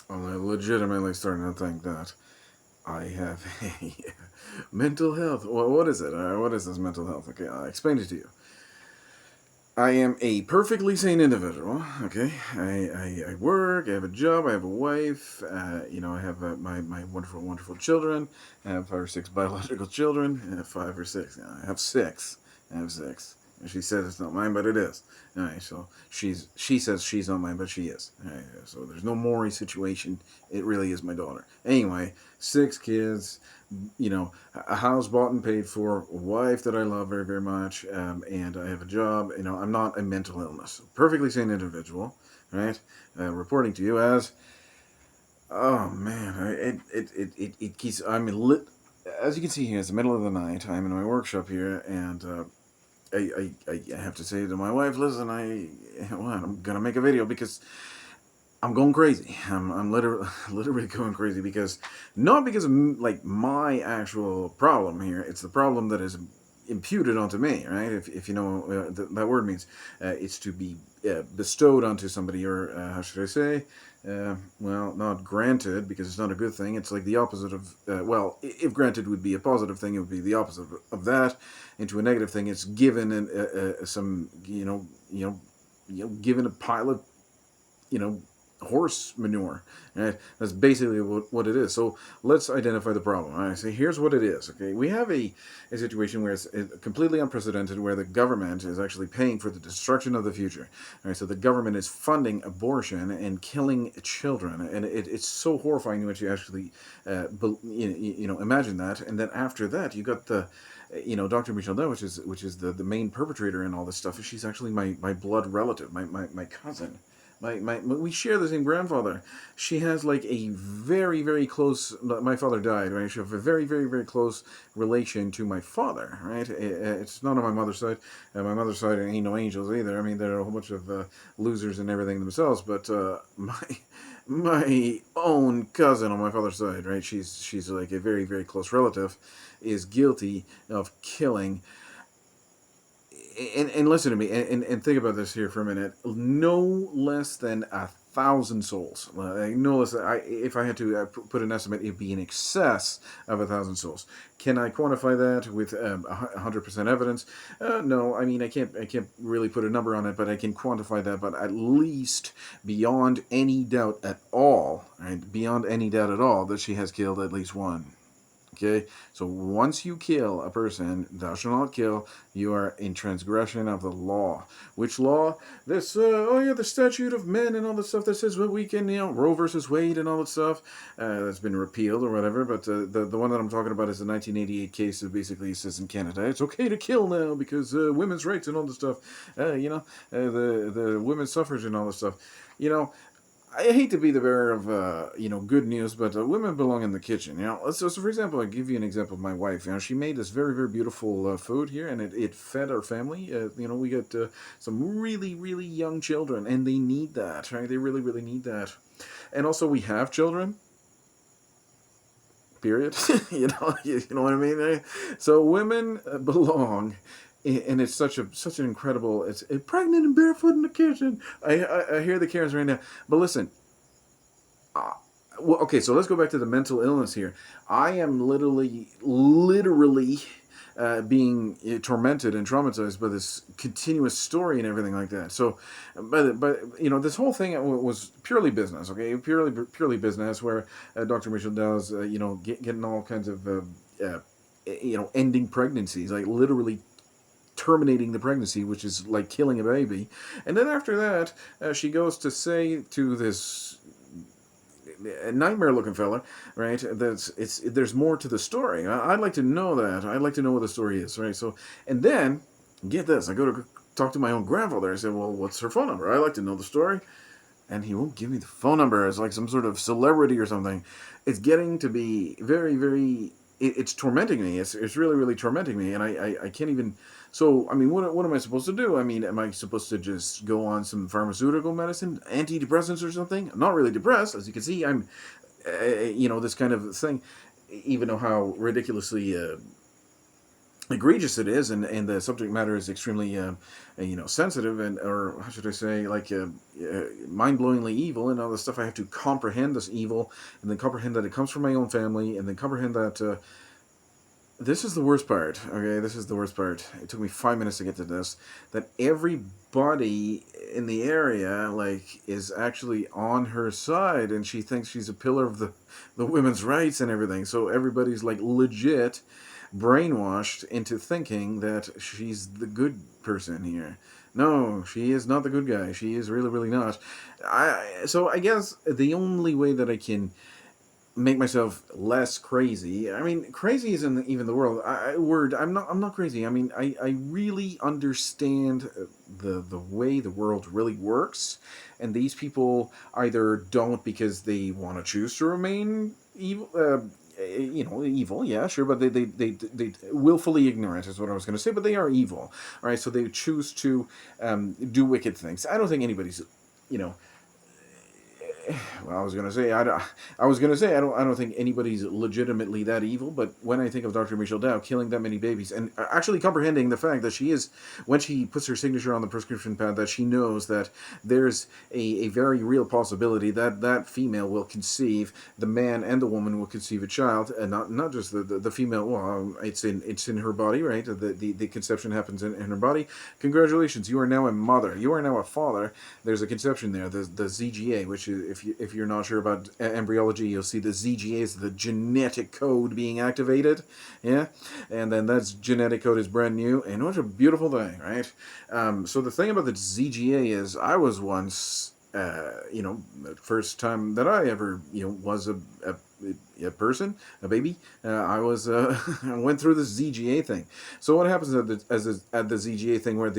Well, I'm legitimately starting to think that I have a mental health. Well, what is it? What is this mental health? Okay, I'll explain it to you. I am a perfectly sane individual. Okay, I work. I have a job. I have a wife. I have my wonderful wonderful children. I have 5 or 6 biological children. 5 or 6. I have six. I have six. And she says it's not mine, but it is. All right, so she says she's not mine, but she is. All right, so there's no Maury situation. It really is my daughter. Anyway, 6 kids, a house bought and paid for, a wife that I love very, very much, and I have a job. I'm not a mental illness. Perfectly sane individual, right? Reporting to you as, oh man, it keeps, I'm lit. As you can see here, it's the middle of the night. I'm in my workshop here, and I have to say to my wife, listen, I'm gonna make a video because I'm going crazy. I'm literally literally going crazy because not because of like my actual problem here. It's the problem that is imputed onto me, right? If you know that word means, it's to be bestowed onto somebody, or how should I say? Well, not granted because it's not a good thing. It's like the opposite of well, if granted would be a positive thing, it would be the opposite of that. Into a negative thing, it's given some given a pile of you know horse manure, right? That's basically what it is. So let's identify the problem. All right, so here's what it is. Okay, we have a situation where it's completely unprecedented, where the government is actually paying for the destruction of the future. All right, so the government is funding abortion and killing children, and it's so horrifying when you actually imagine that. And then after that, you got the Dr. Michelle Day, which is the main perpetrator in all this stuff. She's actually my blood relative, my cousin. We share the same grandfather. She has like a very, very close. My father died, right? She has a very, very, very close relation to my father, right? It's not on my mother's side. My mother's side ain't no angels either. I mean, there are a whole bunch of losers and everything themselves. But my own cousin on my father's side, right? She's like a very, very close relative, is guilty of killing, and listen to me, and think about this here for a minute. No less than 1,000 souls. No less. If I had to put an estimate, it'd be in excess of 1,000 souls. Can I quantify that with 100% evidence? No. I mean, I can't really put a number on it, but I can quantify that. But at least beyond any doubt at all, right? Beyond any doubt at all, that she has killed at least one. Okay, so once you kill a person, thou shalt not kill, you are in transgression of the law. Which law? This, the statute of men and all the stuff that says what we can, Roe versus Wade and all that stuff, that's been repealed or whatever. But the one that I'm talking about is the 1988 case that basically says in Canada it's okay to kill now because women's rights and all this stuff, the women's suffrage and all this stuff. You know, I hate to be the bearer of good news, but women belong in the kitchen. So for example, I give you an example of my wife. She made this very, very beautiful food here, and it fed our family. We got some really, really young children, and they need that, right? They really, really need that. And also, we have children. Period. You know what I mean. So women belong, and it's such an incredible. It's pregnant and barefoot in the kitchen. I hear the Karens right now, but listen. Uh, well, okay, so let's go back to the mental illness here. I am literally being tormented and traumatized by this continuous story and everything like that. So, this whole thing was purely business. Okay, purely business, where Dr. Mitchell does, getting all kinds of, ending pregnancies, like literally terminating the pregnancy, which is like killing a baby. And then after that, she goes to say to this nightmare looking fella, right? There's more to the story. I'd like to know that. I'd like to know what the story is, right? So, and then get this, I go to talk to my own grandfather. I said, well, what's her phone number? I'd like to know the story. And he won't give me the phone number. It's like some sort of celebrity or something. It's getting to be very, very. It's tormenting me. It's really, really tormenting me, and I can't even. So I mean, what am I supposed to do? I mean, am I supposed to just go on some pharmaceutical medicine, antidepressants or something? I'm not really depressed, as you can see. I'm, this kind of thing. Even though how ridiculously egregious it is, and the subject matter is extremely sensitive, and or how should I say, like mind-blowingly evil, and all the stuff. I have to comprehend this evil, and then comprehend that it comes from my own family, and then comprehend that this is the worst part. Okay, this is the worst part. It took me 5 minutes to get to this. That everybody in the area is actually on her side, and she thinks she's a pillar of the women's rights and everything. So everybody's like legit brainwashed into thinking that she's the good person here. No, she is not the good guy. She is really, really not. So I guess the only way that I can make myself less crazy. I mean, crazy isn't even the word. I'm not crazy. I mean, I really understand the way the world really works, and these people either don't because they want to choose to remain evil. Evil, yeah, sure, but they willfully ignorant is what I was going to say, but they are evil, all right? So they choose to do wicked things. I don't think anybody's, you know, well, I was gonna say I don't think anybody's legitimately that evil. But when I think of Dr. Michelle Dow killing that many babies and actually comprehending the fact that she is, when she puts her signature on the prescription pad, that she knows that there's a very real possibility that that female will conceive, the man and the woman will conceive a child, and not just the female. Well, it's in her body, right? The conception happens in her body. Congratulations, you are now a mother. You are now a father. There's a conception there. The ZGA, which is, if you're not sure about embryology, you'll see the ZGA is the genetic code being activated, yeah, and then that genetic code is brand new, and what a beautiful thing, right? So the thing about the ZGA is, I was once, the first time that I ever, was a person, a baby, I was I went through the ZGA thing. So what happens at the ZGA thing, where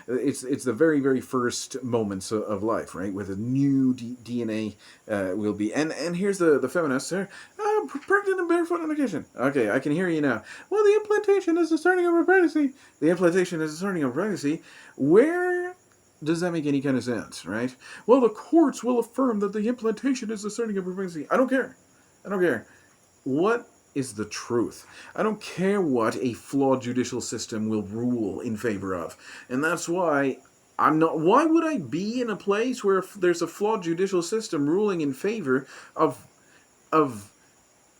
it's the very very first moments of life, right, where the new DNA will be, and here's the feminists here, pregnant and barefoot in the kitchen. Okay, I can hear you now. Well, the implantation is the starting of a pregnancy. The implantation is the starting of a pregnancy. Where does that make any kind of sense, right? Well, the courts will affirm that the implantation is the starting of a pregnancy. I don't care. I don't care. What is the truth? I don't care what a flawed judicial system will rule in favor of. And that's why I'm not. Why would I be in a place where there's a flawed judicial system ruling in favor of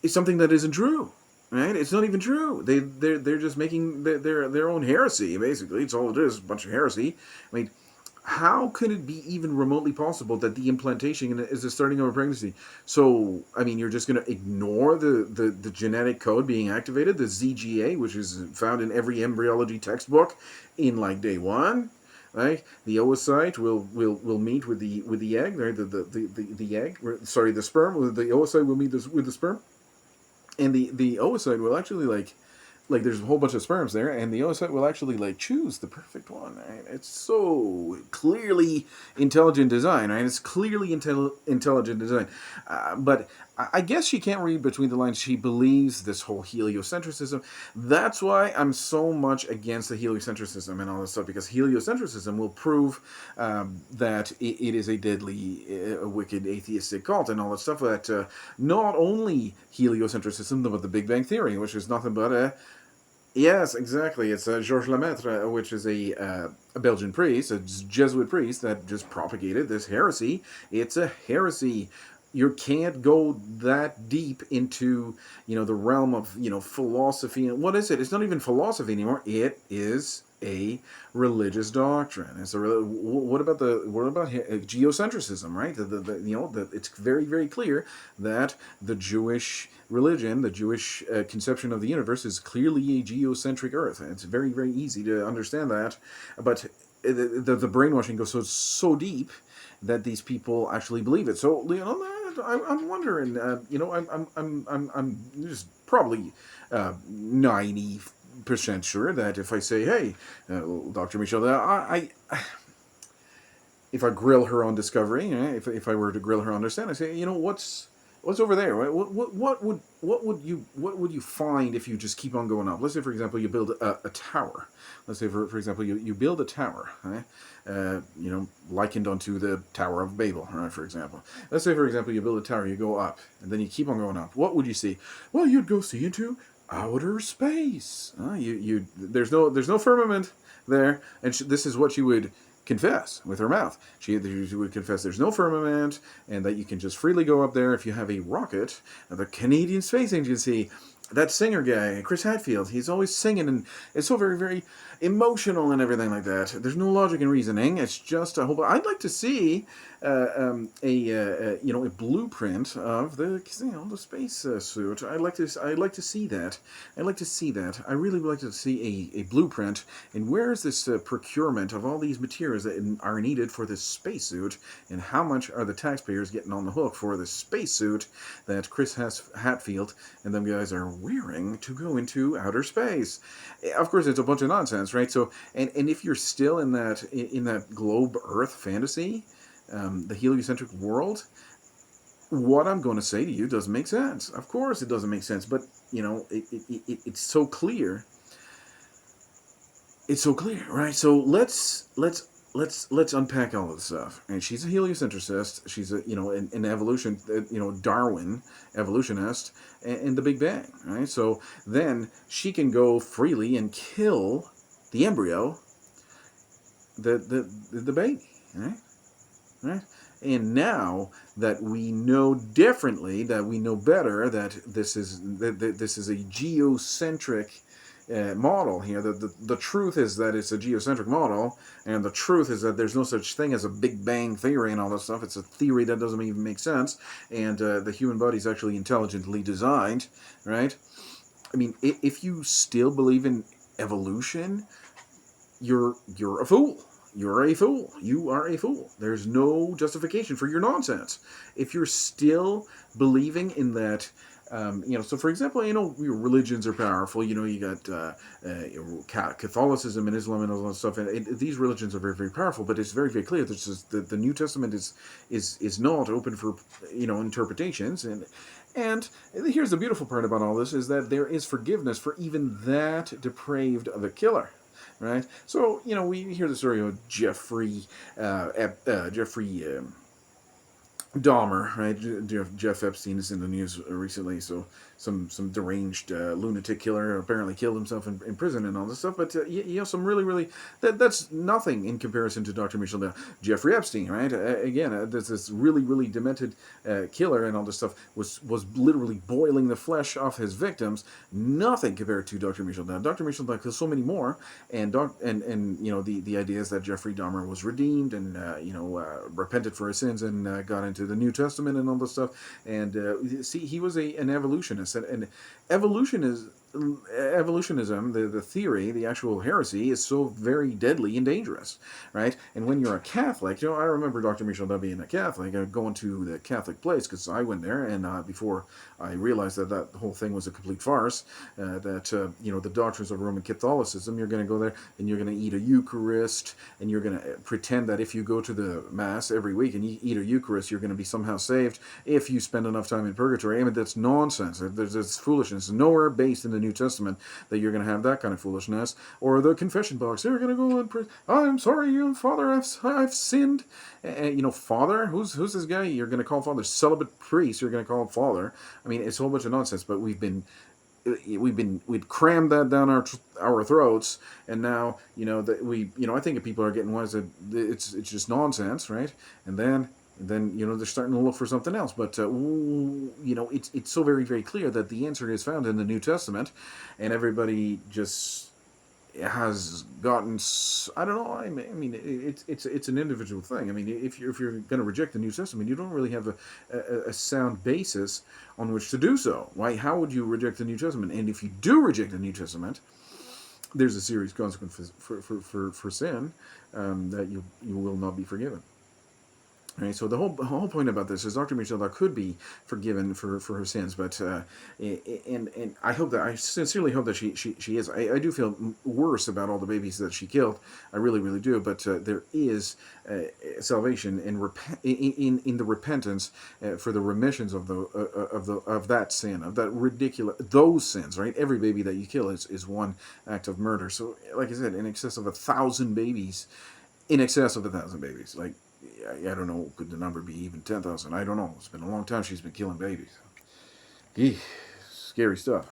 something that isn't true? Right? It's not even true. They're just making their own heresy. Basically, it's all it is. A bunch of heresy. I mean, how could it be even remotely possible that the implantation is the starting of a pregnancy? So, I mean, you're just going to ignore the genetic code being activated, the ZGA, which is found in every embryology textbook in like day one, right? The oocyte will meet with the egg, right? The egg, sorry, the sperm. The oocyte will meet with the sperm, and the oocyte will actually there's a whole bunch of sperms there, and the oocyte will actually choose the perfect one. Right? It's so clearly intelligent design, right? It's clearly intelligent design, but I guess she can't read between the lines. She believes this whole heliocentrism. That's why I'm so much against the heliocentrism and all this stuff, because heliocentrism will prove that it is a deadly, wicked atheistic cult and all that stuff. That not only heliocentrism, but the Big Bang Theory, which is nothing but a yes, exactly. It's Georges Lemaitre, which is a Belgian priest, a Jesuit priest that just propagated this heresy. It's a heresy. You can't go that deep into the realm of philosophy. And what is it? It's not even philosophy anymore. It is a religious doctrine. It's what about geocentrism, right? It's very very clear that the Jewish religion, the Jewish conception of the universe, is clearly a geocentric Earth. And it's very very easy to understand that, but the brainwashing goes so that these people actually believe it. So I'm wondering, I'm just probably 90% sure that if I say, hey, Dr. Michelle, if I grill her on discovery, if I were to grill her on understand, I say, what's over there? Right? What would you find if you just keep on going up? Let's say, for example, you build a tower. Let's say, for example, you build a tower, right? Likened onto the Tower of Babel, right? For example, let's say, for example, you build a tower, you go up, and then you keep on going up. What would you see? Well, you'd go see into outer space. There's no firmament there, and this is what she would confess with her mouth. She would confess there's no firmament, and that you can just freely go up there if you have a rocket. The Canadian Space Agency, that singer guy, Chris Hadfield, he's always singing, and it's so very, very emotional and everything like that. There's no logic in reasoning. It's just a whole. I'd like to see a blueprint of the space suit. I'd like to see that. I'd like to see that. I really would like to see a blueprint. And where is this procurement of all these materials that are needed for this spacesuit? And how much are the taxpayers getting on the hook for the spacesuit that Chris Hatfield and them guys are wearing to go into outer space? Of course, it's a bunch of nonsense, right? So, and if you're still in that globe Earth fantasy, the heliocentric world, what I'm going to say to you doesn't make sense. Of course, it doesn't make sense, but it's so clear. It's so clear, right? So let's unpack all of this stuff. And she's a heliocentricist. She's an evolution, Darwin evolutionist, and the Big Bang, right? So then she can go freely and kill the embryo, the baby, right? Right? And now that we know differently, that we know better, that this is a geocentric model here. The truth is that it's a geocentric model, and the truth is that there's no such thing as a Big Bang theory and all this stuff. It's a theory that doesn't even make sense, and the human body is actually intelligently designed, right? I mean, if you still believe in evolution, you're a fool. You're a fool. You are a fool. There's no justification for your nonsense. If you're still believing in that, so for example, your religions are powerful. You got Catholicism and Islam and all that stuff, and these religions are very, very powerful. But it's very, very clear that the New Testament is not open for interpretations. And here's the beautiful part about all this is that there is forgiveness for even that depraved of a killer. Right, so we hear the story of Jeffrey Dahmer, right? Jeff Epstein is in the news recently, so some deranged lunatic killer apparently killed himself in prison and all this stuff. But some really that's nothing in comparison to Dr. Michel Dahmer. Jeffrey Epstein, right? Again, this really demented killer and all this stuff was literally boiling the flesh off his victims. Nothing compared to Dr. Michel Dahmer. Dr. Michel Dahmer kills so many more, and the idea is that Jeffrey Dahmer was redeemed and repented for his sins and got into the New Testament and all this stuff. And see, he was an evolutionist, and evolutionism, the theory, the actual heresy, is so very deadly and dangerous, right? And when you're a Catholic, I remember Dr. Michel Dahmer being a Catholic, going to the Catholic place because I went there, and before I realized that whole thing was a complete farce, the doctrines of Roman Catholicism, you're going to go there and you're going to eat a Eucharist, and you're going to pretend that if you go to the Mass every week and you eat a Eucharist, you're going to be somehow saved if you spend enough time in purgatory. I mean, that's nonsense. There's foolishness. Nowhere based in the New Testament that you're going to have that kind of foolishness. Or the confession box. You're going to go and I'm sorry, Father, I've sinned. Father? Who's this guy? You're going to call Father celibate priest. You're going to call him Father. I mean, it's a whole bunch of nonsense. But we'd crammed that down our throats, and now I think if people are getting wise that it's just nonsense, right? And then they're starting to look for something else. But it's so very, very clear that the answer is found in the New Testament, and everybody just has gotten, I don't know, I mean it's an individual thing. I mean, if you're going to reject the New Testament, you don't really have a sound basis on which to do so. Why? How would you reject the New Testament? And if you do reject the New Testament, there's a serious consequence for sin, that you will not be forgiven. Right, so the whole point about this is Dr. Michel Dahmer could be forgiven for her sins, but and I sincerely hope that she is. I do feel worse about all the babies that she killed. I really do. But there is salvation in the repentance for the remissions of that sin, of that those sins. Right, every baby that you kill is one act of murder. So, like I said, in excess of 1,000 babies, like. I don't know, could the number be even 10,000? I don't know. It's been a long time she's been killing babies. Scary stuff.